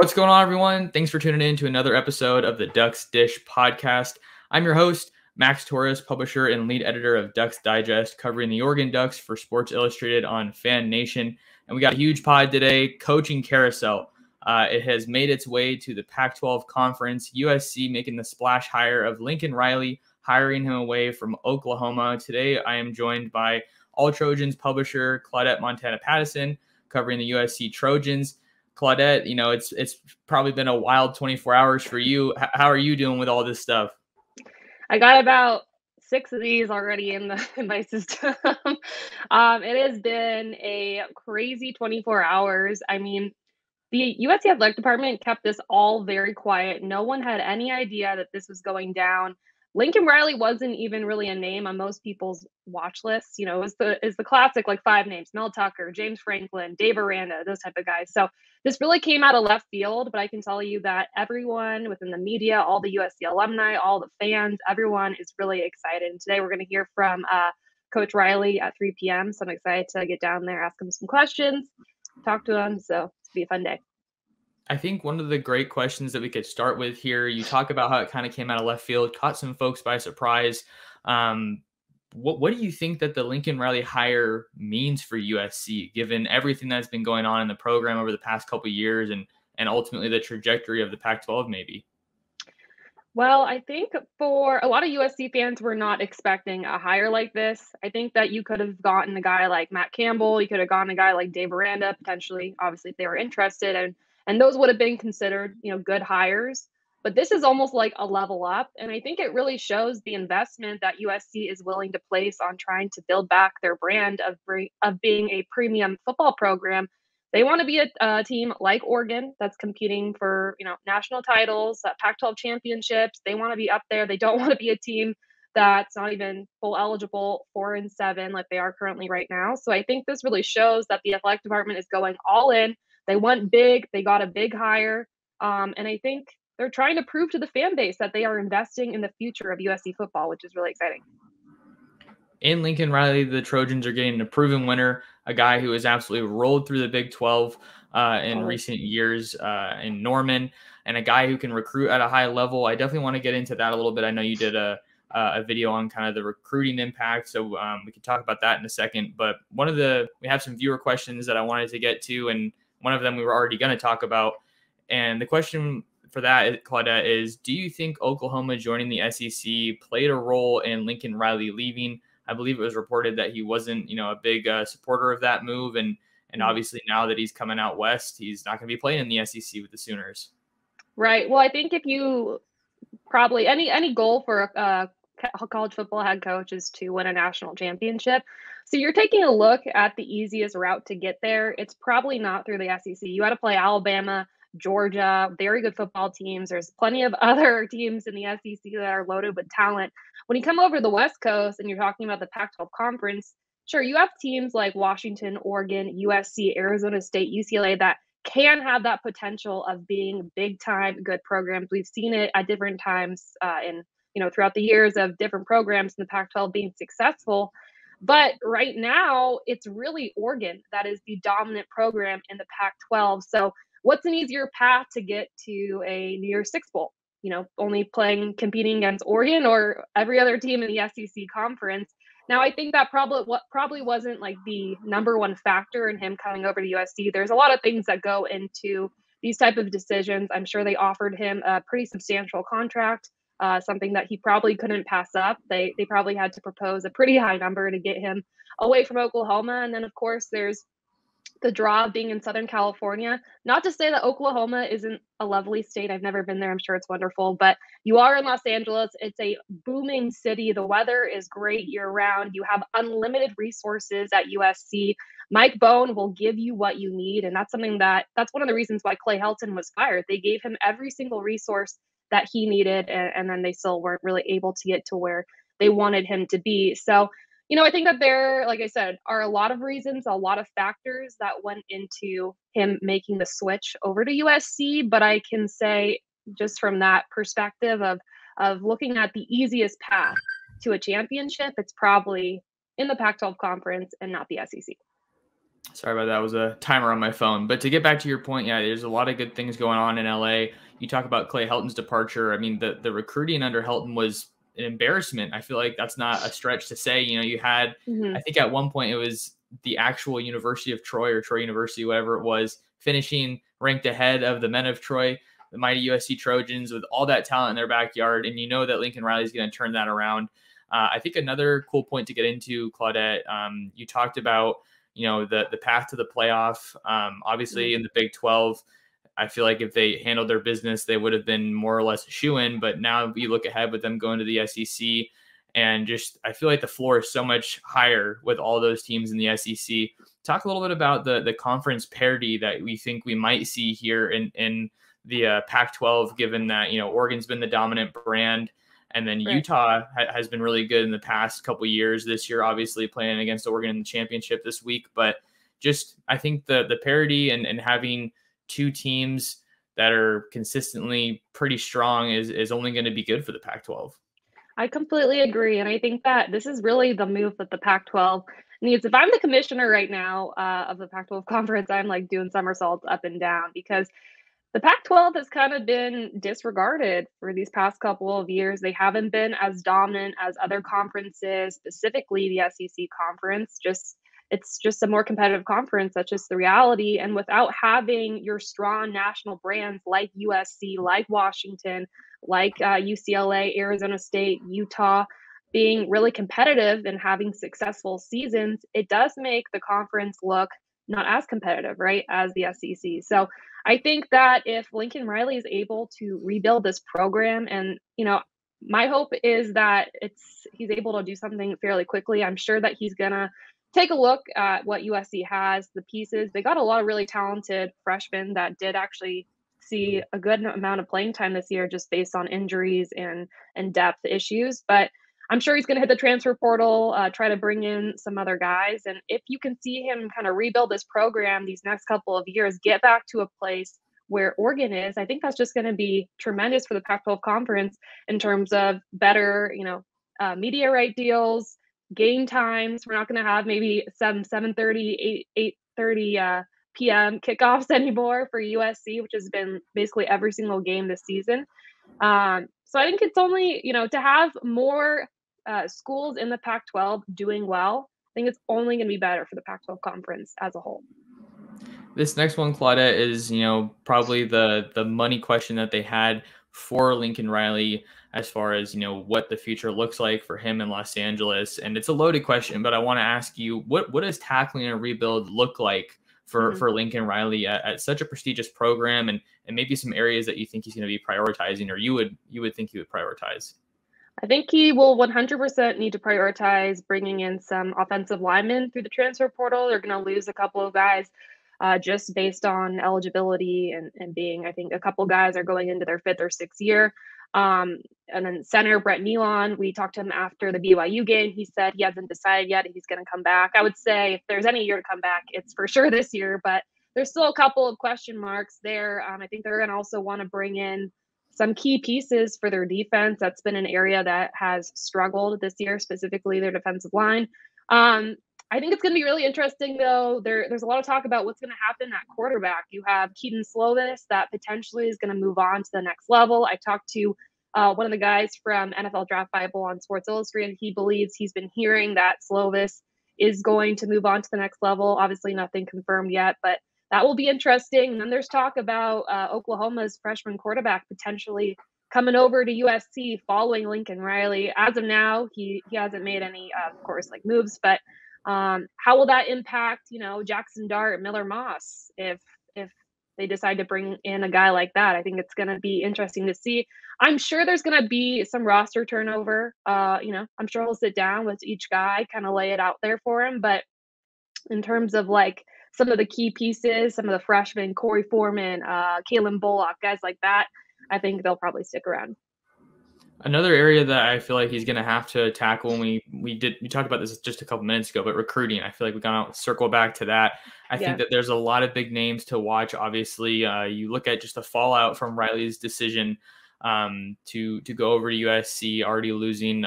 What's going on, everyone? Thanks for tuning in to another episode of the Ducks Dish podcast. I'm your host, Max Torres, publisher and lead editor of Ducks Digest, covering the Oregon Ducks for Sports Illustrated on Fan Nation. And we got a huge pod today, coaching carousel. It has made its way to the Pac-12 conference, USC making the splash hire of Lincoln Riley, hiring him away from Oklahoma. Today, I am joined by AllTrojans publisher Claudette Montana-Pattison, covering the USC Trojans. Claudette, it's probably been a wild 24 hours for you. How are you doing with all this stuff? I got about 6 of these already in my system. It has been a crazy 24 hours. I mean, the USC athletic department kept this all very quiet. No one had any idea that this was going down. Lincoln Riley wasn't even really a name on most people's watch lists. You know, it's the classic like 5 names: Mel Tucker, James Franklin, Dave Aranda, those type of guys. So this really came out of left field, but I can tell you that everyone within the media, all the USC alumni, all the fans, everyone is really excited. And today we're going to hear from Coach Riley at 3 p.m. So I'm excited to get down there, ask him some questions, talk to him. So it's be a fun day. I think one of the great questions that we could start with here, you talk about how it kind of came out of left field, caught some folks by surprise. What do you think that the Lincoln Riley hire means for USC, given everything that's been going on in the program over the past couple of years and ultimately the trajectory of the Pac-12 maybe? Well, I think for a lot of USC fans, we're not expecting a hire like this. I think that you could have gotten a guy like Matt Campbell. You could have gotten a guy like Dave Aranda, potentially, obviously, if they were interested. And those would have been considered, good hires. But this is almost like a level up. And I think it really shows the investment that USC is willing to place on trying to build back their brand of being a premium football program. They want to be a team like Oregon that's competing for, national titles, Pac-12 championships. They want to be up there. They don't want to be a team that's not even full eligible 4-7 like they are currently right now. So I think this really shows that the athletic department is going all in. They went big. They got a big hire. And I think they're trying to prove to the fan base that they are investing in the future of USC football, which is really exciting. In Lincoln Riley, the Trojans are getting a proven winner, a guy who has absolutely rolled through the Big 12 in recent years in Norman, and a guy who can recruit at a high level. I definitely want to get into that a little bit. I know you did a video on kind of the recruiting impact, so we can talk about that in a second. But we have some viewer questions that I wanted to get to, and one of them we were already going to talk about. And the question for that, Claudette, is do you think Oklahoma joining the SEC played a role in Lincoln Riley leaving? I believe it was reported that he wasn't, a big supporter of that move. And obviously now that he's coming out west, he's not going to be playing in the SEC with the Sooners. Right. Well, I think if you probably any goal for a college football head coach is to win a national championship. So you're taking a look at the easiest route to get there. It's probably not through the SEC. You got to play Alabama, Georgia, very good football teams. There's plenty of other teams in the SEC that are loaded with talent. When you come over to the West Coast and you're talking about the Pac-12 conference, sure, you have teams like Washington, Oregon, USC, Arizona State, UCLA that can have that potential of being big time good programs. We've seen it at different times throughout the years of different programs in the Pac-12 being successful. But right now, it's really Oregon that is the dominant program in the Pac-12. So what's an easier path to get to a New Year's Six Bowl? Only competing against Oregon or every other team in the SEC conference. Now, I think that probably wasn't like the number one factor in him coming over to USC. There's a lot of things that go into these type of decisions. I'm sure they offered him a pretty substantial contract, something that he probably couldn't pass up. They probably had to propose a pretty high number to get him away from Oklahoma. And then, of course, there's the draw of being in Southern California. Not to say that Oklahoma isn't a lovely state. I've never been there. I'm sure it's wonderful, but you are in Los Angeles. It's a booming city. The weather is great year round. You have unlimited resources at USC. Mike Bohn will give you what you need. And that's that's one of the reasons why Clay Helton was fired. They gave him every single resource that he needed. And then they still weren't really able to get to where they wanted him to be. So, I think that there, like I said, are a lot of reasons, a lot of factors that went into him making the switch over to USC. But I can say just from that perspective of looking at the easiest path to a championship, it's probably in the Pac-12 conference and not the SEC. Sorry about that. It was a timer on my phone. But to get back to your point, yeah, there's a lot of good things going on in LA. You talk about Clay Helton's departure. I mean, the recruiting under Helton was an embarrassment. I feel like that's not a stretch to say. You know, you had, I think at one point it was the actual University of Troy or Troy University, whatever it was, finishing ranked ahead of the men of Troy, the mighty USC Trojans, with all that talent in their backyard. And you know that Lincoln Riley is going to turn that around. I think another cool point to get into, Claudette, you talked about, you know, the path to the playoff. Obviously in the Big 12, I feel like if they handled their business, they would have been more or less a shoo-in. But now you look ahead with them going to the SEC, and just I feel like the floor is so much higher with all those teams in the SEC. Talk a little bit about the conference parity that we think we might see here in the Pac-12, given that, you know, Oregon's been the dominant brand. And then Utah has been really good in the past couple of years. This year, obviously playing against Oregon in the championship this week. But just I think the parity and having two teams that are consistently pretty strong is only going to be good for the Pac-12. I completely agree. And I think that this is really the move that the Pac-12 needs. If I'm the commissioner right now of the Pac-12 conference, I'm like doing somersaults up and down, because the Pac-12 has kind of been disregarded for these past couple of years. They haven't been as dominant as other conferences, specifically the SEC conference. It's just a more competitive conference. That's just the reality. And without having your strong national brands like USC, like Washington, like UCLA, Arizona State, Utah, being really competitive and having successful seasons, it does make the conference look not as competitive, right, as the SEC. So I think that if Lincoln Riley is able to rebuild this program, and, you know, my hope is that he's able to do something fairly quickly. I'm sure that he's going to take a look at what USC has, the pieces. They got a lot of really talented freshmen that did actually see a good amount of playing time this year, just based on injuries and depth issues. But I'm sure he's going to hit the transfer portal, try to bring in some other guys. And if you can see him kind of rebuild this program these next couple of years, get back to a place where Oregon is, I think that's just going to be tremendous for the Pac-12 conference in terms of better, you know, media right deals, game times. We're not going to have maybe 7:30, 8:30 p.m. kickoffs anymore for USC, which has been basically every single game this season. So I think it's only, you know, to have more schools in the Pac-12 doing well, I think it's only going to be better for the Pac-12 conference as a whole. This next one, Claudette, is, you know, probably the money question that they had for Lincoln Riley, as far as, you know, what the future looks like for him in Los Angeles. And it's a loaded question, but I want to ask you, what does tackling a rebuild look like for Lincoln Riley at such a prestigious program, and maybe some areas that you think he's going to be prioritizing, or you would think he would prioritize? I think he will 100% need to prioritize bringing in some offensive linemen through the transfer portal. They're going to lose a couple of guys just based on eligibility and being, I think a couple guys are going into their 5th or 6th year. And then center Brett Nealon, we talked to him after the BYU game. He said he hasn't decided yet if he's going to come back. I would say if there's any year to come back, it's for sure this year, but there's still a couple of question marks there. I think they're going to also want to bring in some key pieces for their defense. That's been an area that has struggled this year, specifically their defensive line. I think it's going to be really interesting, though. There's a lot of talk about what's going to happen at quarterback. You have Keaton Slovis that potentially is going to move on to the next level. I talked to one of the guys from NFL Draft Bible on Sports Illustrated. He believes he's been hearing that Slovis is going to move on to the next level. Obviously, nothing confirmed yet, but that will be interesting. And then there's talk about Oklahoma's freshman quarterback potentially coming over to USC following Lincoln Riley. As of now, he hasn't made any, of course, like moves, but how will that impact, you know, Jackson Dart, Miller Moss, if they decide to bring in a guy like that? I think it's going to be interesting to see. I'm sure there's going to be some roster turnover. You know, I'm sure he'll sit down with each guy, kind of lay it out there for him. But in terms of like some of the key pieces, some of the freshmen, Corey Foreman, Kalen Bullock, guys like that, I think they'll probably stick around. Another area that I feel like he's going to have to tackle, and we talked about this just a couple minutes ago, but recruiting. I feel like we got to circle back to that. I think that there's a lot of big names to watch. Obviously, you look at just the fallout from Riley's decision to go over to USC, already losing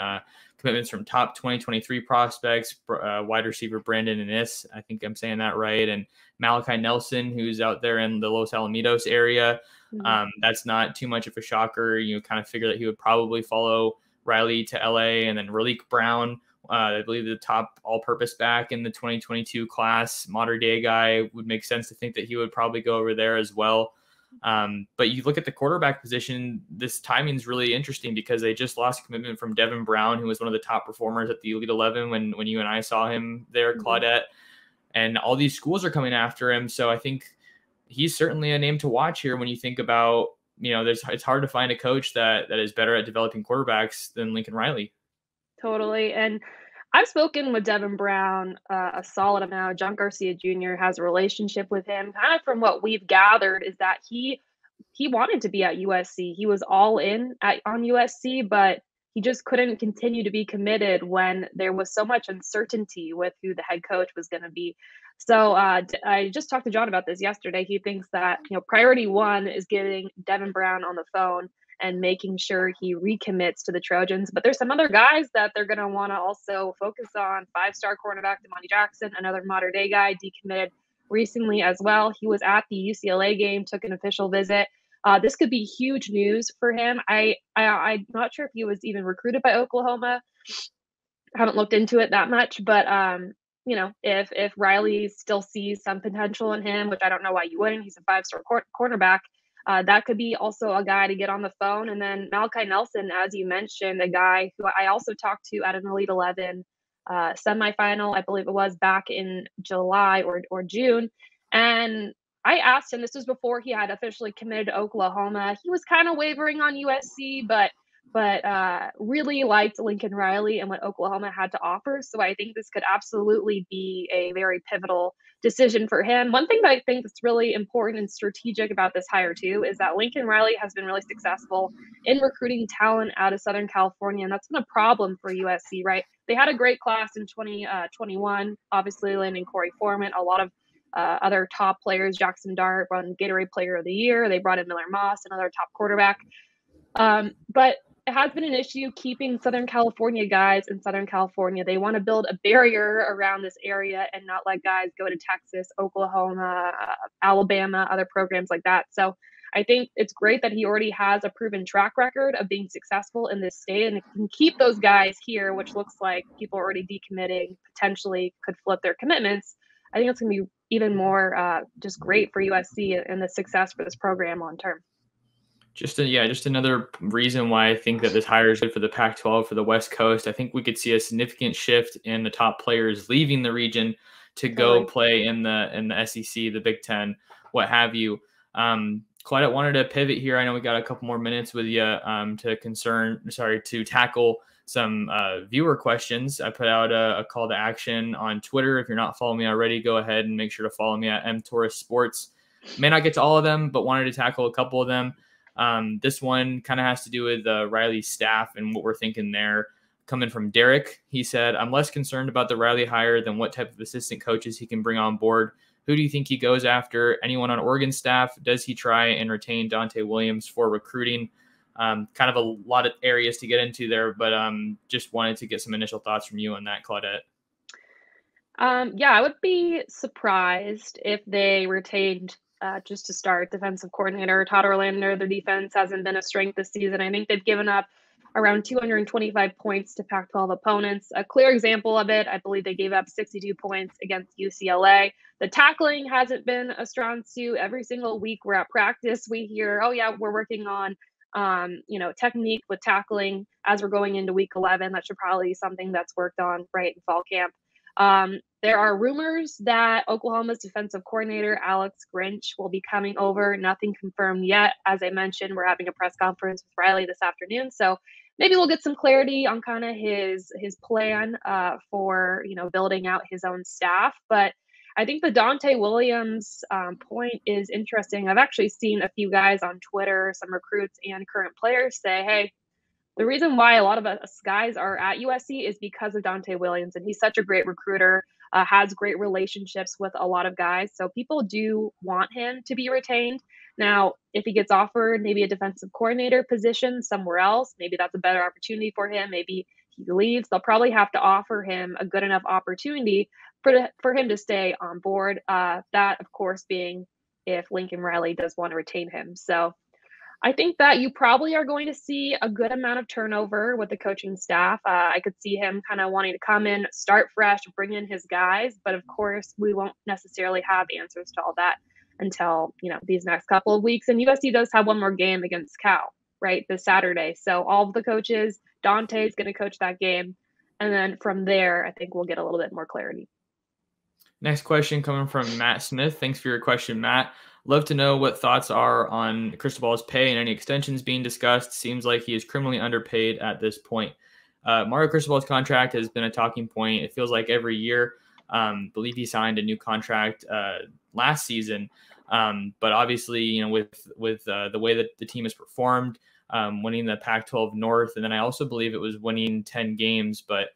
commitments from top 2023 prospects, wide receiver Brandon Innis, I think I'm saying that right, and Malakai Nelson, who's out there in the Los Alamitos area. That's not too much of a shocker. You kind of figure that he would probably follow Riley to LA, and then Raleek Brown, I believe the top all-purpose back in the 2022 class, modern day guy, would make sense to think that he would probably go over there as well. But you look at the quarterback position, this timing is really interesting because they just lost commitment from Devin Brown, who was one of the top performers at the Elite 11 when you and I saw him there, Claudette, and all these schools are coming after him. So I think he's certainly a name to watch here when you think about, it's hard to find a coach that is better at developing quarterbacks than Lincoln Riley. Totally. And I've spoken with Devin Brown a solid amount. John Garcia Jr. has a relationship with him. Kind of from what we've gathered is that he wanted to be at USC. He was all in on USC, but he just couldn't continue to be committed when there was so much uncertainty with who the head coach was going to be. So I just talked to John about this yesterday. He thinks that priority one is getting Devin Brown on the phone and making sure he recommits to the Trojans. But there's some other guys that they're going to want to also focus on. 5-star cornerback Monty Jackson, another modern day guy, decommitted recently as well. He was at the UCLA game, took an official visit. This could be huge news for him. I'm not sure if he was even recruited by Oklahoma. I haven't looked into it that much, but if Riley still sees some potential in him, which I don't know why you wouldn't, he's a 5-star cornerback. That could be also a guy to get on the phone. And then Malakai Nelson, as you mentioned, a guy who I also talked to at an Elite 11 semifinal, I believe it was back in July or June. And I asked him, this was before he had officially committed to Oklahoma. He was kind of wavering on USC, but really liked Lincoln Riley and what Oklahoma had to offer. So I think this could absolutely be a very pivotal decision for him. One thing that I think is really important and strategic about this hire too is that Lincoln Riley has been really successful in recruiting talent out of Southern California, and that's been a problem for USC, right? They had a great class in 2021, obviously landing Corey Foreman, a lot of other top players. Jackson Dart won Gatorade Player of the Year. They brought in Miller Moss, another top quarterback. But it has been an issue keeping Southern California guys in Southern California. They want to build a barrier around this area and not let guys go to Texas, Oklahoma, Alabama, other programs like that. So I think it's great that he already has a proven track record of being successful in this state and can keep those guys here, which looks like people are already decommitting, potentially could flip their commitments. I think it's going to be even more just great for USC and the success for this program long term. Just another reason why I think that this hire is good for the Pac-12 for the West Coast. I think we could see a significant shift in the top players leaving the region to go play in the SEC, the Big Ten, what have you. Claudette, wanted to pivot here. I know we got a couple more minutes with you to tackle some viewer questions. I put out a call to action on Twitter. If you're not following me already, go ahead and make sure to follow me at mtorresports. May not get to all of them, but wanted to tackle a couple of them. This one kind of has to do with Riley's staff and what we're thinking there. Coming from Derek, he said, I'm less concerned about the Riley hire than what type of assistant coaches he can bring on board. Who do you think he goes after? Anyone on Oregon staff? Does he try and retain Dante Williams for recruiting? Kind of a lot of areas to get into there, but just wanted to get some initial thoughts from you on that, Claudette. Yeah, I would be surprised if they retained just to start defensive coordinator Todd Orlander. Their defense hasn't been a strength this season. I think they've given up around 225 points to Pac-12 opponents. A clear example of it, I believe they gave up 62 points against UCLA. The tackling hasn't been a strong suit. Every single week we're at practice, we hear, oh yeah, we're working on technique with tackling as we're going into week 11. That should probably be something that's worked on right in fall camp. There are rumors that Oklahoma's defensive coordinator, Alex Grinch, will be coming over. Nothing confirmed yet. As I mentioned, we're having a press conference with Riley this afternoon. So maybe we'll get some clarity on kind of his plan for, building out his own staff. But I think the Dante Williams point is interesting. I've actually seen a few guys on Twitter, some recruits and current players say, hey, the reason why a lot of us guys are at USC is because of Dante Williams, and he's such a great recruiter, has great relationships with a lot of guys. So people do want him to be retained. Now, if he gets offered maybe a defensive coordinator position somewhere else, maybe that's a better opportunity for him. Maybe he leaves, they'll probably have to offer him a good enough opportunity for him to stay on board. That, of course, being if Lincoln Riley does want to retain him. So I think that you probably are going to see a good amount of turnover with the coaching staff. I could see him kind of wanting to come in, start fresh, bring in his guys. But of course, we won't necessarily have answers to all that until, these next couple of weeks. And USC does have one more game against Cal, right, this Saturday. So all of the coaches, Dante's going to coach that game. And then from there, I think we'll get a little bit more clarity. Next question coming from Matt Smith. Thanks for your question, Matt. Love to know what thoughts are on Cristobal's pay and any extensions being discussed. Seems like he is criminally underpaid at this point. Mario Cristobal's contract has been a talking point. It feels like every year. Believe he signed a new contract last season. But obviously, with the way that the team has performed, winning the Pac-12 North, and then I also believe it was winning 10 games. But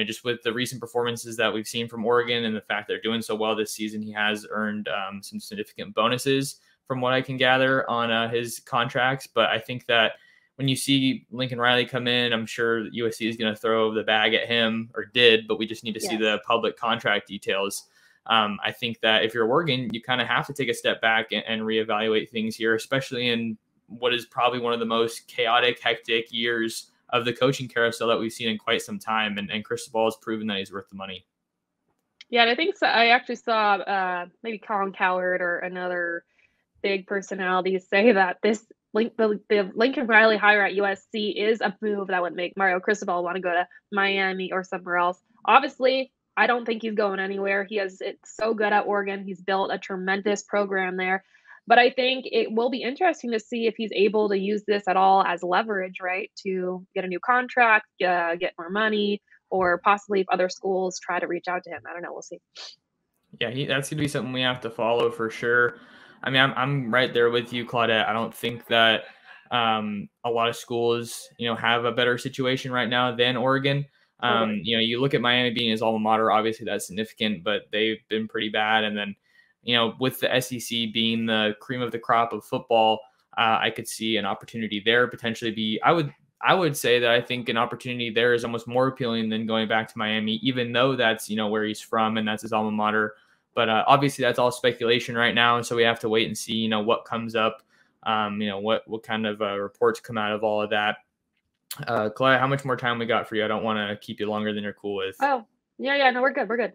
just with the recent performances that we've seen from Oregon and the fact they're doing so well this season, he has earned some significant bonuses from what I can gather on his contracts. But I think that when you see Lincoln Riley come in, I'm sure USC is going to throw the bag at him, or did, but we just need to see the public contract details. I think that if you're Oregon, you kind of have to take a step back and reevaluate things here, especially in what is probably one of the most chaotic, hectic years of the coaching carousel that we've seen in quite some time. And Cristobal has proven that he's worth the money. Yeah, and I think so. I actually saw maybe Colin Cowherd or another big personality say that the Lincoln Riley hire at USC is a move that would make Mario Cristobal want to go to Miami or somewhere else. Obviously, I don't think he's going anywhere. It's so good at Oregon. He's built a tremendous program there. But I think it will be interesting to see if he's able to use this at all as leverage, right, to get a new contract, get more money, or possibly if other schools try to reach out to him. I don't know. We'll see. Yeah, that's going to be something we have to follow for sure. I mean, I'm right there with you, Claudette. I don't think that a lot of schools, have a better situation right now than Oregon. You look at Miami being his alma mater, obviously that's significant, but they've been pretty bad. And then, with the SEC being the cream of the crop of football, I could see an opportunity there potentially I would say that I think an opportunity there is almost more appealing than going back to Miami, even though that's, where he's from and that's his alma mater. But obviously that's all speculation right now. So we have to wait and see, what comes up, what kind of reports come out of all of that. Clay, how much more time we got for you? I don't want to keep you longer than you're cool with. Oh, yeah. No, we're good. We're good.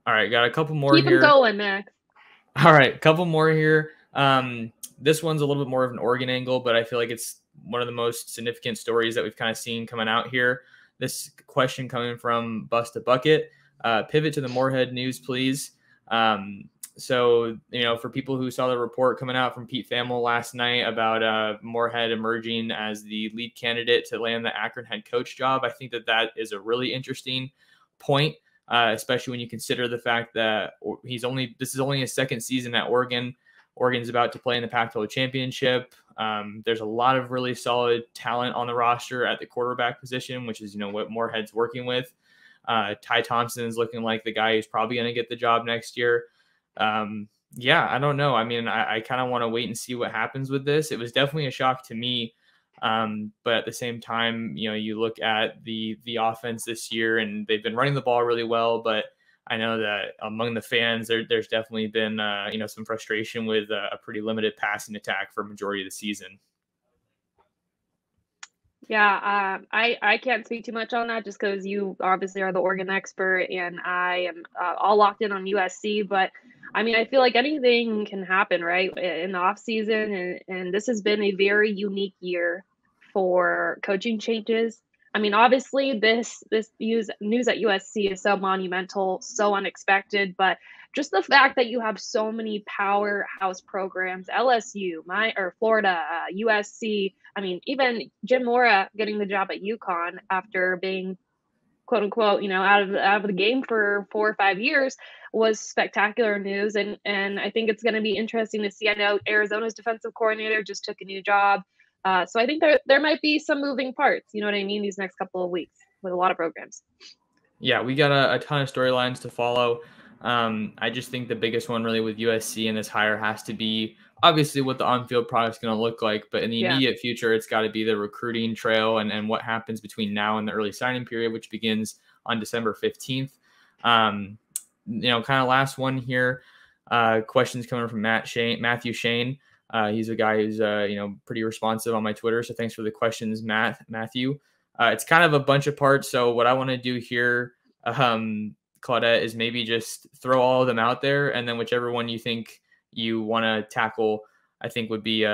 All right. Got a couple more here. Keep them going, Max. All right. Couple more here. This one's a little bit more of an Oregon angle, but I feel like it's one of the most significant stories that we've kind of seen coming out here. This question coming from Bust a Bucket. Pivot to the Moorhead news, please. So, for people who saw the report coming out from Pete Thamel last night about Moorhead emerging as the lead candidate to land the Akron head coach job, I think that is a really interesting point, especially when you consider the fact that this is only his second season at Oregon. Oregon's about to play in the Pac-12 championship. There's a lot of really solid talent on the roster at the quarterback position, which is, what Moorhead's working with. Ty Thompson is looking like the guy who's probably going to get the job next year. I don't know. I mean, I kind of want to wait and see what happens with this. It was definitely a shock to me. But at the same time, you look at the offense this year and they've been running the ball really well, but I know that among the fans, there's definitely been, some frustration with a pretty limited passing attack for a majority of the season. Yeah, I can't speak too much on that just because you obviously are the Oregon expert and I am all locked in on USC. But I mean, I feel like anything can happen, right, in the off season, and this has been a very unique year for coaching changes. I mean, obviously, this news at USC is so monumental, so unexpected, but just the fact that you have so many powerhouse programs, LSU, Florida, USC. I mean, even Jim Mora getting the job at UConn after being, quote unquote, out of the game for 4 or 5 years was spectacular news. And I think it's going to be interesting to see. I know Arizona's defensive coordinator just took a new job. So I think there might be some moving parts, you know what I mean, these next couple of weeks with a lot of programs. Yeah, we got a ton of storylines to follow. I just think the biggest one really with USC and this hire has to be obviously what the on-field product is going to look like, but in the Yeah. immediate future, it's got to be the recruiting trail and what happens between now and the early signing period, which begins on December 15th. Kind of last one here. Questions coming from Matthew Shane. He's a guy who's, pretty responsive on my Twitter. So thanks for the questions, Matthew. It's kind of a bunch of parts. So what I want to do here, Claudette, is maybe just throw all of them out there, and then whichever one you think you want to tackle, I think would be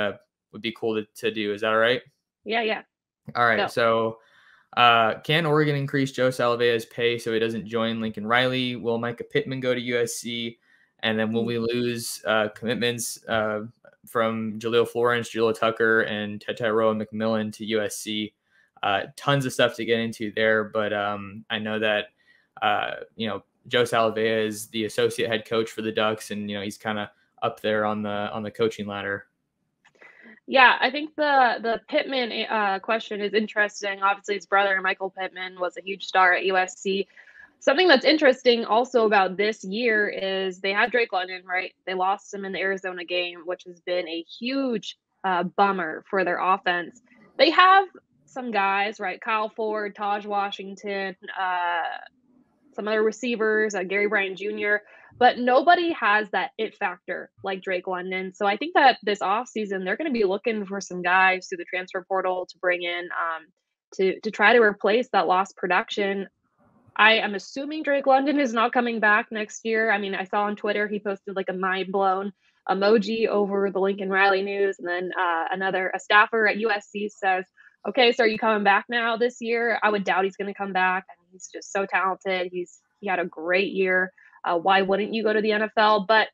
cool to do. Is that all right? Yeah. All right. So can Oregon increase Joe Salavea's pay so he doesn't join Lincoln Riley? Will Micah Pittman go to USC? And then will we lose commitments from Jaleel Florence, Jaleel Tucker, and Tetairoa McMillan to USC? Tons of stuff to get into there, but I know that Joe Salavea is the associate head coach for the Ducks, and he's kind of up there on the coaching ladder. Yeah, I think the Pittman question is interesting. Obviously, his brother Michael Pittman was a huge star at USC. Something that's interesting also about this year is they had Drake London, right? They lost him in the Arizona game, which has been a huge bummer for their offense. They have some guys, right? Kyle Ford, Taj Washington, some other receivers, Gary Bryant Jr., but nobody has that it factor like Drake London. So I think that this offseason, they're going to be looking for some guys through the transfer portal to bring in to try to replace that lost production. I am assuming Drake London is not coming back next year. I mean, I saw on Twitter he posted like a mind blown emoji over the Lincoln Riley news, and then a staffer at USC says, "Okay, so are you coming back now this year?" I would doubt he's going to come back. I mean, he's just so talented. He had a great year. Why wouldn't you go to the NFL? But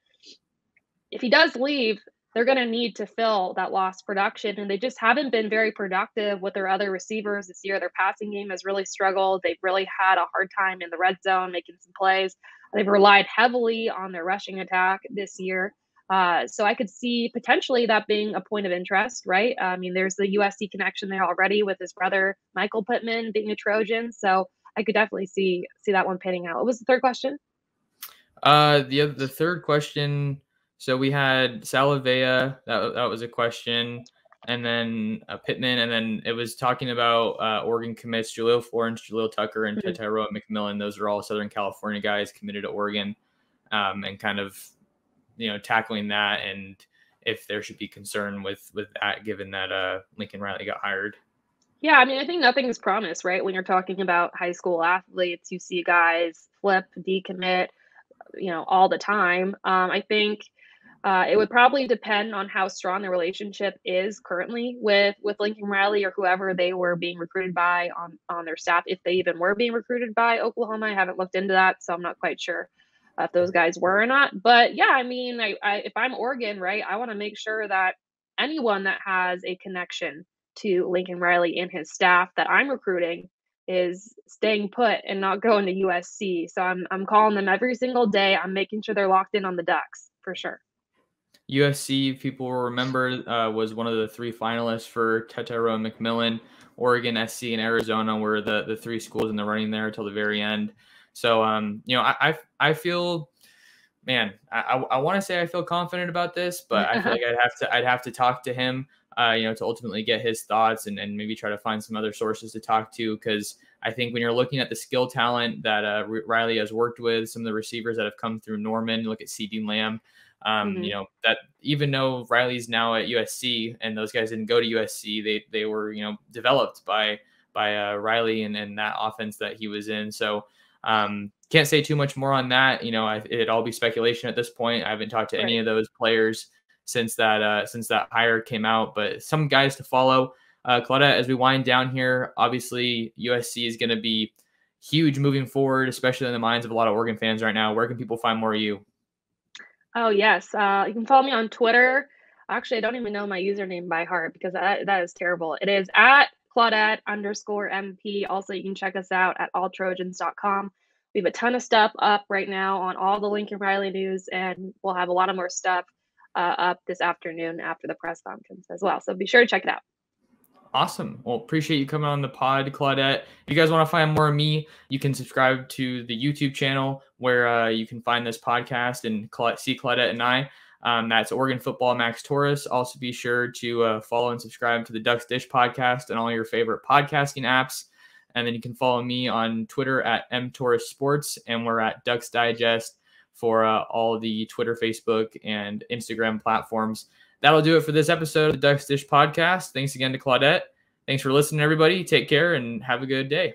if he does leave, they're going to need to fill that lost production, and they just haven't been very productive with their other receivers this year. Their passing game has really struggled. They've really had a hard time in the red zone making some plays. They've relied heavily on their rushing attack this year. So I could see potentially that being a point of interest, right? I mean, there's the USC connection there already with his brother, Michael Pittman, being a Trojan. So I could definitely see that one panning out. What was the third question? The third question. So we had Salavea, that was a question, and then Pittman, and then it was talking about Oregon commits, Jaleel Florence, Jaleel Tucker, and Tetairoa McMillan. Those are all Southern California guys committed to Oregon, and kind of, tackling that, and if there should be concern with that, given that Lincoln Riley got hired. Yeah, I mean, I think nothing is promised, right? When you're talking about high school athletes, you see guys flip, decommit, all the time. I think it would probably depend on how strong the relationship is currently with Lincoln Riley or whoever they were being recruited by on their staff, if they even were being recruited by Oklahoma. I haven't looked into that, so I'm not quite sure if those guys were or not. But yeah, I mean, if I'm Oregon, right, I want to make sure that anyone that has a connection to Lincoln Riley and his staff that I'm recruiting is staying put and not going to USC. So I'm calling them every single day. I'm making sure they're locked in on the Ducks for sure. USC, people will remember, was one of the three finalists for Tetairoa McMillan. Oregon, SC, and Arizona were the three schools in the running there until the very end. So, I feel, man, I want to say I feel confident about this, but I feel like I'd have to talk to him, to ultimately get his thoughts and maybe try to find some other sources to talk to. Because I think when you're looking at the skill talent that Riley has worked with, some of the receivers that have come through Norman, look at C.D. Lamb. That even though Riley's now at USC and those guys didn't go to USC, they were, developed by Riley and that offense that he was in. So can't say too much more on that. It'd all be speculation at this point. I haven't talked to any of those players since that hire came out, but some guys to follow. Claudette, as we wind down here, obviously USC is going to be huge moving forward, especially in the minds of a lot of Oregon fans right now. Where can people find more of you? Oh, yes. You can follow me on Twitter. Actually, I don't even know my username by heart because that is terrible. It is at Claudette_MP. Also, you can check us out at AllTrojans.com. We have a ton of stuff up right now on all the Lincoln Riley news, and we'll have a lot of more stuff up this afternoon after the press conference as well. So be sure to check it out. Awesome. Well, appreciate you coming on the pod, Claudette. If you guys want to find more of me, you can subscribe to the YouTube channel where you can find this podcast and see Claudette and I. That's Oregon Football Max Torres. Also be sure to follow and subscribe to the Ducks Dish podcast and all your favorite podcasting apps. And then you can follow me on Twitter at mtorresports, and we're at Ducks Digest for all the Twitter, Facebook, and Instagram platforms. That'll do it for this episode of the Ducks Dish podcast. Thanks again to Claudette. Thanks for listening, everybody. Take care and have a good day.